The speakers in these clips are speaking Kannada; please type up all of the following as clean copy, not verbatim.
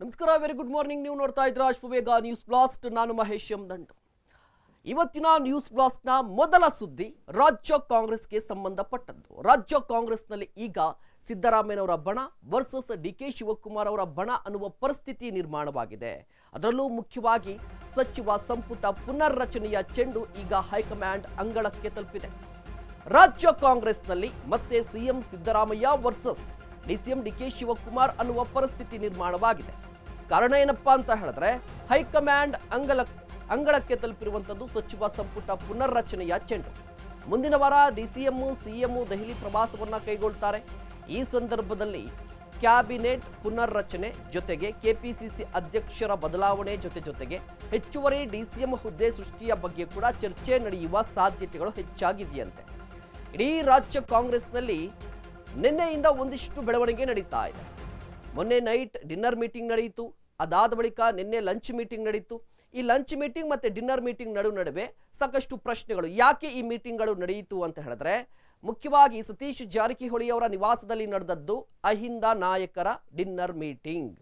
ನಮಸ್ಕಾರ, ವೆರಿ ಗುಡ್ ಮಾರ್ನಿಂಗ್. ನೀವು ನೋಡ್ತಾ ಇದ್ದೀರಾ ಅಶ್ವವೇಗ ನ್ಯೂಸ್ ಬ್ಲಾಸ್ಟ್. ನಾನು ಮಹೇಶ್ ಎಂ ದಂಡು. ಇವತ್ತಿನ ನ್ಯೂಸ್ ಬ್ಲಾಸ್ಟ್ನ ಮೊದಲ ಸುದ್ದಿ ರಾಜ್ಯ ಕಾಂಗ್ರೆಸ್ಗೆ ಸಂಬಂಧಪಟ್ಟದ್ದು. ರಾಜ್ಯ ಕಾಂಗ್ರೆಸ್ನಲ್ಲಿ ಈಗ ಸಿದ್ದರಾಮಯ್ಯನವರ ಬಣ ವರ್ಸಸ್ ಡಿಕೆ ಶಿವಕುಮಾರ್ ಅವರ ಬಣ ಅನ್ನುವ ಪರಿಸ್ಥಿತಿ ನಿರ್ಮಾಣವಾಗಿದೆ. ಅದರಲ್ಲೂ ಮುಖ್ಯವಾಗಿ ಸಚಿವ ಸಂಪುಟ ಪುನರ್ರಚನೆಯ ಚೆಂಡು ಈಗ ಹೈಕಮಾಂಡ್ ಅಂಗಳಕ್ಕೆ ತಲುಪಿದೆ. ರಾಜ್ಯ ಕಾಂಗ್ರೆಸ್ನಲ್ಲಿ ಮತ್ತೆ CM Siddaramaiah versus DCM DK Shivakumar ಅನ್ನುವ ಪರಿಸ್ಥಿತಿ ನಿರ್ಮಾಣವಾಗಿದೆ. ಕಾರಣ ಏನಪ್ಪಾ ಅಂತ ಹೇಳಿದ್ರೆ, ಹೈಕಮಾಂಡ್ ಅಂಗಳಕ್ಕೆ ತಲುಪಿರುವಂಥದ್ದು ಸಚಿವ ಸಂಪುಟ ಪುನರ್ರಚನೆಯ ಚೆಂಡು. ಮುಂದಿನ ವಾರ ಡಿಸಿಎಂ ಸಿಎಂ ದೆಹಲಿ ಪ್ರವಾಸವನ್ನ ಕೈಗೊಳ್ತಾರೆ. ಈ ಸಂದರ್ಭದಲ್ಲಿ ಕ್ಯಾಬಿನೆಟ್ ಪುನರ್ರಚನೆ ಜೊತೆಗೆ ಕೆಪಿಸಿಸಿ ಅಧ್ಯಕ್ಷರ ಬದಲಾವಣೆ ಜೊತೆಗೆ ಹೆಚ್ಚುವರಿ ಡಿಸಿಎಂ ಹುದ್ದೆ ಸೃಷ್ಟಿಯ ಬಗ್ಗೆ ಕೂಡ ಚರ್ಚೆ ನಡೆಯುವ ಸಾಧ್ಯತೆಗಳು ಹೆಚ್ಚಾಗಿದೆಯಂತೆ. ಇಡೀ ರಾಜ್ಯ ಕಾಂಗ್ರೆಸ್ನಲ್ಲಿ ನಿನ್ನೆಯಿಂದ ಒಂದಿಷ್ಟು ಬೆಳವಣಿಗೆ ನಡೀತಾ ಇದೆ. ಮೊನ್ನೆ ನೈಟ್ ಡಿನ್ನರ್ ಮೀಟಿಂಗ್ ನಡೆಯಿತು. ಅದಾದ ಬಳಿಕ ನಿನ್ನೆ ಲಂಚ್ ಮೀಟಿಂಗ್ ನಡೆಯಿತು. ಈ ಲಂಚ್ ಮೀಟಿಂಗ್ ಮತ್ತೆ ಡಿನ್ನರ್ ಮೀಟಿಂಗ್ ನಡುವೆ ಸಾಕಷ್ಟು ಪ್ರಶ್ನೆಗಳು. ಯಾಕೆ ಈ ಮೀಟಿಂಗ್ಗಳು ನಡೆಯಿತು ಅಂತ ಹೇಳಿದ್ರೆ, ಮುಖ್ಯವಾಗಿ ಸತೀಶ್ ಜಾರಕಿಹೊಳಿ ಅವರ ನಿವಾಸದಲ್ಲಿ ನಡೆದದ್ದು ಅಹಿಂದ ನಾಯಕರ ಡಿನ್ನರ್ ಮೀಟಿಂಗ್.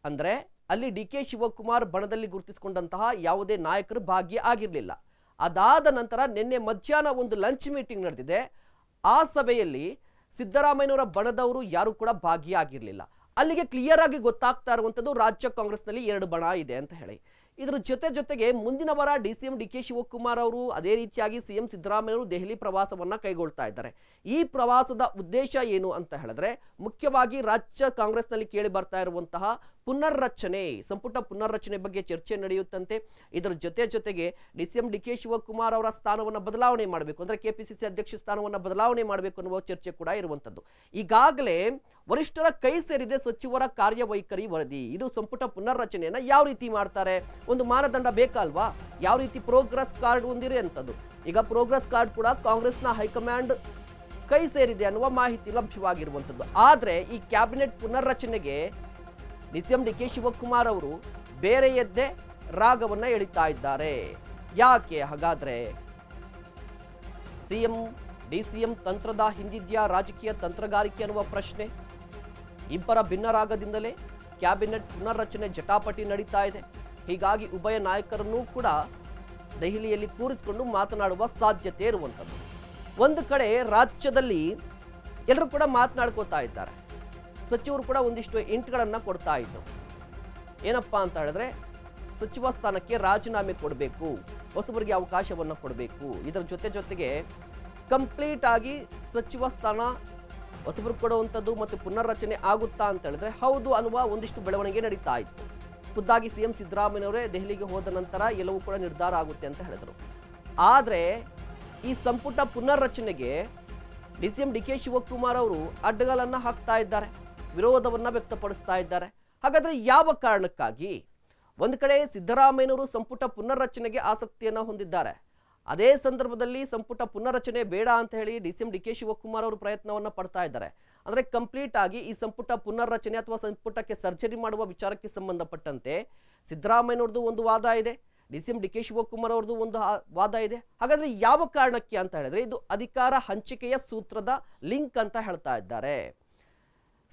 ಅಂದ್ರೆ ಅಲ್ಲಿ ಡಿಕೆ ಶಿವಕುಮಾರ್ ಬಣದಲ್ಲಿ ಗುರುತಿಸಿಕೊಂಡಂತಹ ಯಾವುದೇ ನಾಯಕರು ಭಾಗ್ಯ ಆಗಿರಲಿಲ್ಲ. ಅದಾದ ನಂತರ ನಿನ್ನೆ ಮಧ್ಯಾಹ್ನ ಒಂದು ಲಂಚ್ ಮೀಟಿಂಗ್ ನಡೆದಿದೆ. ಆ ಸಭೆಯಲ್ಲಿ ಸಿದ್ದರಾಮಯ್ಯನವರ ಬಣದವರು ಯಾರು ಕೂಡ ಭಾಗಿಯಾಗಿರಲಿಲ್ಲ. ಅಲ್ಲಿಗೆ ಕ್ಲಿಯರ್ ಆಗಿ ಗೊತ್ತಾಗ್ತಾ ಇರುವಂಥದ್ದು ರಾಜ್ಯ ಕಾಂಗ್ರೆಸ್ನಲ್ಲಿ ಎರಡು ಬಣ ಇದೆ ಅಂತ ಹೇಳಿ. ಇದರ ಜೊತೆಗೆ ಮುಂದಿನ ವಾರ ಡಿಸಿಎಂ ಡಿಕೆ ಶಿವಕುಮಾರ್ ಅವರು ಅದೇ ರೀತಿಯಾಗಿ ಸಿಎಂ ಸಿದ್ದರಾಮಯ್ಯವರು ದೆಹಲಿ ಪ್ರವಾಸವನ್ನ ಕೈಗೊಳ್ತಾ ಇದ್ದಾರೆ. ಈ ಪ್ರವಾಸದ ಉದ್ದೇಶ ಏನು ಅಂತ ಹೇಳಿದ್ರೆ, ಮುಖ್ಯವಾಗಿ ರಾಜ್ಯ ಕಾಂಗ್ರೆಸ್ನಲ್ಲಿ ಕೇಳಿ ಬರ್ತಾ ಇರುವಂತಹ ಪುನರ್ರಚನೆ, ಸಂಪುಟ ಪುನರ್ರಚನೆ ಬಗ್ಗೆ ಚರ್ಚೆ ನಡೆಯುತ್ತಂತೆ. ಇದರ ಜೊತೆಗೆ ಡಿಸಿಎಂ ಡಿಕೆ ಶಿವಕುಮಾರ್ ಅವರ ಸ್ಥಾನವನ್ನು ಬದಲಾವಣೆ ಮಾಡಬೇಕು, ಅಂದ್ರೆ ಕೆಪಿಸಿಸಿ ಅಧ್ಯಕ್ಷ ಸ್ಥಾನವನ್ನು ಬದಲಾವಣೆ ಮಾಡಬೇಕು ಅನ್ನುವ ಚರ್ಚೆ ಕೂಡ ಇರುವಂಥದ್ದು. ಈಗಾಗಲೇ ವರಿಷ್ಠರ ಕೈ ಸೇರಿದೆ ಸಚಿವರ ಕಾರ್ಯವೈಖರಿ ವರದಿ. ಇದು ಸಂಪುಟ ಪುನರ್ರಚನೆಯನ್ನ ಯಾವ ರೀತಿ ಮಾಡ್ತಾರೆ, ಒಂದು ಮಾನದಂಡ ಬೇಕಲ್ವಾ, ಯಾವ ರೀತಿ ಪ್ರೋಗ್ರೆಸ್ ಕಾರ್ಡ್ ಹೊಂದಿರಿ ಅಂತದ್ದು. ಈಗ ಪ್ರೋಗ್ರೆಸ್ ಕಾರ್ಡ್ ಕೂಡ ಕಾಂಗ್ರೆಸ್ನ ಹೈಕಮಾಂಡ್ ಕೈ ಸೇರಿದೆ ಅನ್ನುವ ಮಾಹಿತಿ ಲಭ್ಯವಾಗಿರುವಂಥದ್ದು. ಆದರೆ ಈ ಕ್ಯಾಬಿನೆಟ್ ಪುನರ್ರಚನೆಗೆ ಡಿಸಿಎಂ ಡಿಕೆ ಶಿವಕುಮಾರ್ ಅವರು ಬೇರೆಯದ್ದೇ ರಾಗವನ್ನ ಎಳಿತಾ ಇದ್ದಾರೆ. ಯಾಕೆ ಹಾಗಾದ್ರೆ? ಸಿಎಂ ಡಿಸಿಎಂ ತಂತ್ರದ ಹಿಂದಿದ್ಯಾ ರಾಜಕೀಯ ತಂತ್ರಗಾರಿಕೆ ಅನ್ನುವ ಪ್ರಶ್ನೆ. ಇಬ್ಬರ ಭಿನ್ನ ರಾಗದಿಂದಲೇ ಕ್ಯಾಬಿನೆಟ್ ಪುನರ್ರಚನೆ ಜಟಾಪಟಿ ನಡೀತಾ ಇದೆ. ಹೀಗಾಗಿ ಉಭಯ ನಾಯಕರನ್ನೂ ಕೂಡ ದೆಹಲಿಯಲ್ಲಿ ಕೂರಿಸಿಕೊಂಡು ಮಾತನಾಡುವ ಸಾಧ್ಯತೆ ಇರುವಂಥದ್ದು. ಒಂದು ಕಡೆ ರಾಜ್ಯದಲ್ಲಿ ಎಲ್ಲರೂ ಕೂಡ ಮಾತನಾಡ್ಕೋತಾ ಇದ್ದಾರೆ. ಸಚಿವರು ಕೂಡ ಒಂದಿಷ್ಟು ಇಂಟ್ಗಳನ್ನು ಕೊಡ್ತಾ ಇದ್ರು. ಏನಪ್ಪಾ ಅಂತ ಹೇಳಿದ್ರೆ, ಸಚಿವ ಸ್ಥಾನಕ್ಕೆ ರಾಜೀನಾಮೆ ಕೊಡಬೇಕು, ಹೊಸಬರಿಗೆ ಅವಕಾಶವನ್ನು ಕೊಡಬೇಕು. ಇದರ ಜೊತೆಗೆ ಕಂಪ್ಲೀಟ್ ಆಗಿ ಸಚಿವ ಸ್ಥಾನ ಹೊಸಬರು ಕೊಡುವಂಥದ್ದು ಮತ್ತು ಪುನರ್ರಚನೆ ಆಗುತ್ತಾ ಅಂತ ಹೇಳಿದ್ರೆ ಹೌದು ಅನ್ನುವ ಒಂದಿಷ್ಟು ಬೆಳವಣಿಗೆ ನಡೀತಾ ಇತ್ತು. ಖುದ್ದಾಗಿ ಸಿಎಂ ಸಿದ್ದರಾಮಯ್ಯನವರೇ ದೆಹಲಿಗೆ ಹೋದ ನಂತರ ಎಲ್ಲವೂ ಕೂಡ ನಿರ್ಧಾರ ಆಗುತ್ತೆ ಅಂತ ಹೇಳಿದರು. ಆದರೆ ಈ ಸಂಪುಟ ಪುನರ್ರಚನೆಗೆ ಡಿಸಿಎಂ ಡಿಕೆ ಶಿವಕುಮಾರ್ ಅವರು ಅಡ್ಡಗಾಲನ್ನ ಹಾಕ್ತಾ ಇದ್ದಾರೆ, ವಿರೋಧವನ್ನ ವ್ಯಕ್ತಪಡಿಸ್ತಾ ಇದ್ದಾರೆ. ಹಾಗಾದ್ರೆ ಯಾವ ಕಾರಣಕ್ಕಾಗಿ? ಒಂದು ಕಡೆ ಸಿದ್ದರಾಮಯ್ಯನವರು ಸಂಪುಟ ಪುನರ್ರಚನೆಗೆ ಆಸಕ್ತಿಯನ್ನು ಹೊಂದಿದ್ದಾರೆ. ಅದೇ ಸಂದರ್ಭದಲ್ಲಿ ಸಂಪುಟ ಪುನರ್ರಚನೆ ಬೇಡ ಅಂತ ಹೇಳಿ ಡಿಸಿಎಂ ಡಿಕೆ ಶಿವಕುಮಾರ್ ಅವರು ಪ್ರಯತ್ನವನ್ನ ಪಡ್ತಾ ಇದ್ದಾರೆ. ಅಂದ್ರೆ ಕಂಪ್ಲೀಟ್ ಆಗಿ ಈ ಸಂಪುಟ ಪುನರ್ರಚನೆ ಅಥವಾ ಸಂಪುಟಕ್ಕೆ ಸರ್ಜರಿ ಮಾಡುವ ವಿಚಾರಕ್ಕೆ ಸಂಬಂಧಪಟ್ಟಂತೆ ಸಿದ್ದರಾಮಯ್ಯನವ್ರದ್ದು ಒಂದು ವಾದ ಇದೆ, ಡಿಸಿಎಂ ಡಿಕೆ ಶಿವಕುಮಾರ್ ಅವ್ರದ್ದು ಒಂದು ವಾದ ಇದೆ. ಹಾಗಾದ್ರೆ ಯಾವ ಕಾರಣಕ್ಕೆ ಅಂತ ಹೇಳಿದ್ರೆ, ಇದು ಅಧಿಕಾರ ಹಂಚಿಕೆಯ ಸೂತ್ರದ ಲಿಂಕ್ ಅಂತ ಹೇಳ್ತಾ ಇದ್ದಾರೆ.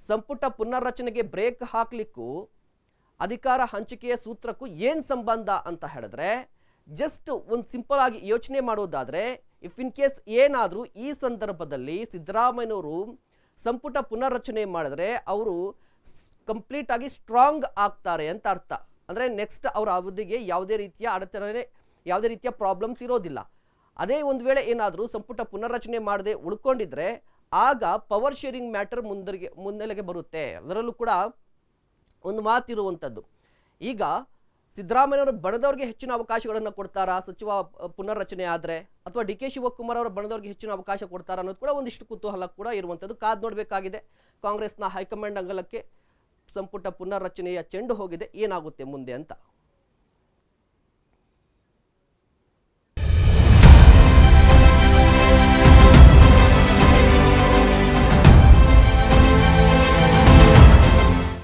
ಸಂಪುಟ ಪುನರ್ರಚನೆಗೆ ಬ್ರೇಕ್ ಹಾಕ್ಲಿಕ್ಕೂ ಅಧಿಕಾರ ಹಂಚಿಕೆಯ ಸೂತ್ರಕ್ಕೂ ಏನ್ ಸಂಬಂಧ ಅಂತ ಹೇಳಿದ್ರೆ, ಜಸ್ಟ್ ಒಂದು ಸಿಂಪಲ್ ಆಗಿ ಯೋಚನೆ ಮಾಡೋದಾದ್ರೆ, ಇಫ್ ಇನ್ ಕೇಸ್ ಏನಾದರೂ ಈ ಸಂದರ್ಭದಲ್ಲಿ ಸಿದ್ದರಾಮಯ್ಯನವರು ಸಂಪುಟ ಪುನರ್ರಚನೆ ಮಾಡಿದ್ರೆ ಅವರು ಕಂಪ್ಲೀಟ್ ಆಗಿ ಸ್ಟ್ರಾಂಗ್ ಆಗ್ತಾರೆ ಅಂತ ಅರ್ಥ. ಅಂದ್ರೆ ನೆಕ್ಸ್ಟ್ ಅವರ ಅವಧಿಗೆ ಯಾವುದೇ ರೀತಿಯ ಅಡಚಣೆ, ಯಾವುದೇ ರೀತಿಯ ಪ್ರಾಬ್ಲಮ್ಸ್ ಇರೋದಿಲ್ಲ. ಅದೇ ಒಂದು ವೇಳೆ ಏನಾದರೂ ಸಂಪುಟ ಪುನರ್ರಚನೆ ಮಾಡದೆ ಉಳ್ಕೊಂಡಿದ್ರೆ ಆಗ ಪವರ್ ಶೇರಿಂಗ್ ಮ್ಯಾಟರ್ ಮುನ್ನೆಲೆಗೆ ಬರುತ್ತೆ. ಅದರಲ್ಲೂ ಕೂಡ ಒಂದು ಮಾತಿರುವಂಥದ್ದು, ಈಗ ಸಿದ್ದರಾಮಯ್ಯನವರ ಬಣದವ್ರಿಗೆ ಹೆಚ್ಚಿನ ಅವಕಾಶಗಳನ್ನು ಕೊಡ್ತಾರಾ ಸಚಿವ ಪುನರ್ರಚನೆ ಆದರೆ, ಅಥವಾ ಡಿ ಕೆ ಶಿವಕುಮಾರ್ ಅವರ ಬಣದವ್ರಿಗೆ ಹೆಚ್ಚಿನ ಅವಕಾಶ ಕೊಡ್ತಾರಾ ಅನ್ನೋದು ಕೂಡ ಒಂದಿಷ್ಟು ಕುತೂಹಲ ಕೂಡ ಇರುವಂಥದ್ದು. ಕಾದು ನೋಡಬೇಕಾಗಿದೆ. ಕಾಂಗ್ರೆಸ್ನ ಹೈಕಮಾಂಡ್ ಅಂಗಳಕ್ಕೆ ಸಂಪುಟ ಪುನರ್ರಚನೆಯ ಚೆಂಡು ಹೋಗಿದೆ, ಏನಾಗುತ್ತೆ ಮುಂದೆ ಅಂತ.